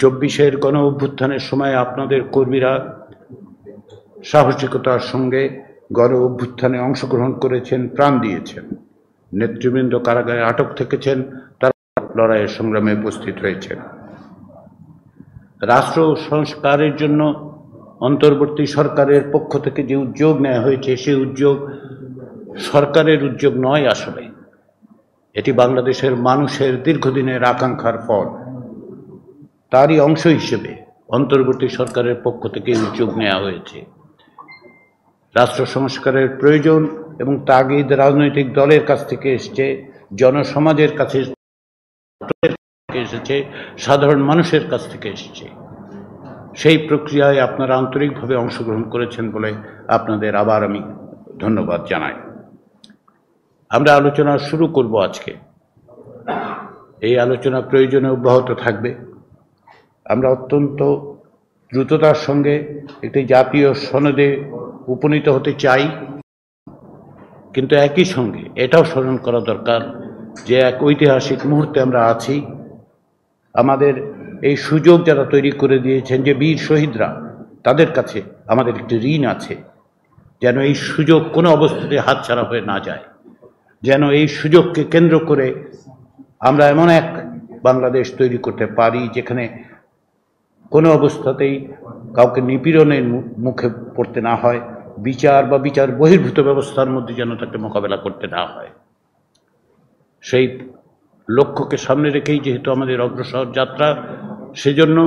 24-এর গণ অভ্যুত্থানের সময় আপনাদের কর্মীরা সাহসিকতার সঙ্গে গণ অভ্যুত্থানে অংশগ্রহণ করেছেন, প্রাণ দিয়েছেন। নেতৃবৃন্দ কারাগারে আটক থেকেছেন, তারা লড়াইয়ের সংগ্রামে উপস্থিত হয়েছেন। রাষ্ট্র সংস্কারের জন্য অন্তর্বর্তী সরকারের পক্ষ থেকে যে উদ্যোগ নেওয়া হয়েছে, সেই উদ্যোগ সরকারের উদ্যোগ নয়, আসলে এটি বাংলাদেশের মানুষের দীর্ঘদিনের আকাঙ্ক্ষার ফল। তারই অংশ হিসেবে অন্তর্বর্তী সরকারের পক্ষ থেকে উদ্যোগ নেওয়া হয়েছে। রাষ্ট্র সংস্কারের প্রয়োজন এবং তাগিদ রাজনৈতিক দলের কাছ থেকে এসেছে, জনসমাজের কাছে এসেছে, সাধারণ মানুষের কাছ থেকে এসেছে। সেই প্রক্রিয়ায় আপনারা আন্তরিকভাবে অংশগ্রহণ করেছেন বলে আপনাদের আবার আমি ধন্যবাদ জানাই। আমরা আলোচনা শুরু করব আজকে। এই আলোচনা প্রয়োজনে অব্যাহত থাকবে। আমরা অত্যন্ত দ্রুততার সঙ্গে একটি জাতীয় সনদে উপনীত হতে চাই, কিন্তু একই সঙ্গে এটাও স্মরণ করা দরকার যে এক ঐতিহাসিক মুহূর্তে আমরা আছি। আমাদের এই সুযোগ যারা তৈরি করে দিয়েছেন, যে বীর শহীদরা, তাদের কাছে আমাদের একটি ঋণ আছে, যেন এই সুযোগ কোনো অবস্থাতে হাতছাড়া হয়ে না যায়, যেন এই সুযোগকে কেন্দ্র করে আমরা এমন এক বাংলাদেশ তৈরি করতে পারি যেখানে কোনো অবস্থাতেই কাউকে নিপীড়নের মুখে পড়তে না হয়, বিচার বা বিচার বহির্ভূত ব্যবস্থার মধ্যে যেন তাকে মোকাবেলা করতে না হয়। সেই লক্ষ্যকে সামনে রেখেই যেহেতু আমাদের অগ্রসর যাত্রা, সেজন্য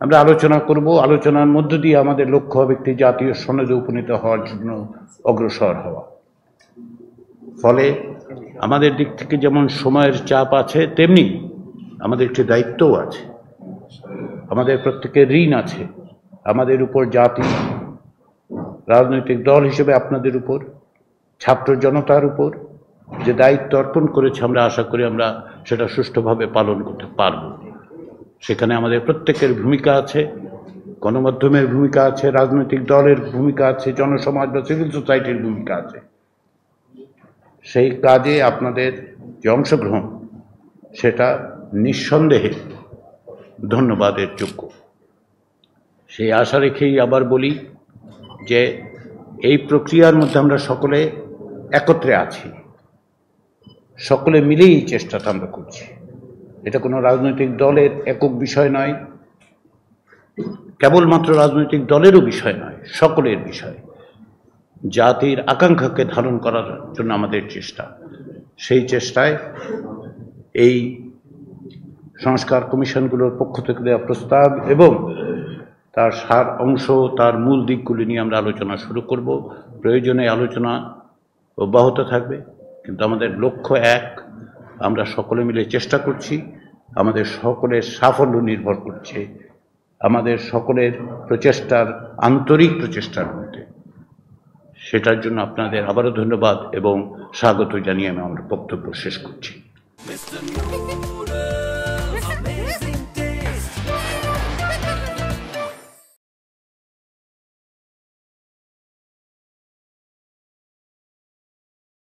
আমরা আলোচনা করব। আলোচনার মধ্য দিয়ে আমাদের লক্ষ্য হবে একটি জাতীয় সনদে উপনীত হওয়ার জন্য অগ্রসর হওয়া। ফলে আমাদের দিক থেকে যেমন সময়ের চাপ আছে, তেমনি আমাদের একটি দায়িত্বও আছে, আমাদের প্রত্যেকের ঋণ আছে আমাদের উপর, জাতি, রাজনৈতিক দল হিসেবে আপনাদের উপর, ছাত্র জনতার উপর যে দায়িত্ব অর্পণ করেছে, আমরা আশা করি আমরা সেটা সুষ্ঠুভাবে পালন করতে পারব। সেখানে আমাদের প্রত্যেকের ভূমিকা আছে, গণমাধ্যমের ভূমিকা আছে, রাজনৈতিক দলের ভূমিকা আছে, জনসমাজ বা সিভিল সোসাইটির ভূমিকা আছে। সেই কাজে আপনাদের যে অংশগ্রহণ, সেটা নিঃসন্দেহে ধন্যবাদের যোগ্য। সেই আশা রেখেই আবার বলি যে এই প্রক্রিয়ার মধ্যে আমরা সকলে একত্রে আছি, সকলে মিলেই এই চেষ্টাটা আমরা করছি। এটা কোনো রাজনৈতিক দলের একক বিষয় নয়, কেবলমাত্র রাজনৈতিক দলেরও বিষয় নয়, সকলের বিষয়। জাতির আকাঙ্ক্ষাকে ধারণ করার জন্য আমাদের চেষ্টা, সেই চেষ্টায় এই সংস্কার কমিশনগুলোর পক্ষ থেকে দেওয়া প্রস্তাব এবং তার সার অংশ, তার মূল দিকগুলি নিয়ে আমরা আলোচনা শুরু করব। প্রয়োজনে আলোচনা অব্যাহত থাকবে, কিন্তু আমাদের লক্ষ্য এক। আমরা সকলে মিলে চেষ্টা করছি, আমাদের সকলের সাফল্য নির্ভর করছে আমাদের সকলের প্রচেষ্টার, আন্তরিক প্রচেষ্টার মধ্যে। সেটার জন্য আপনাদের আবারও ধন্যবাদ এবং স্বাগত জানিয়ে আমি আমার বক্তব্য শেষ করছি।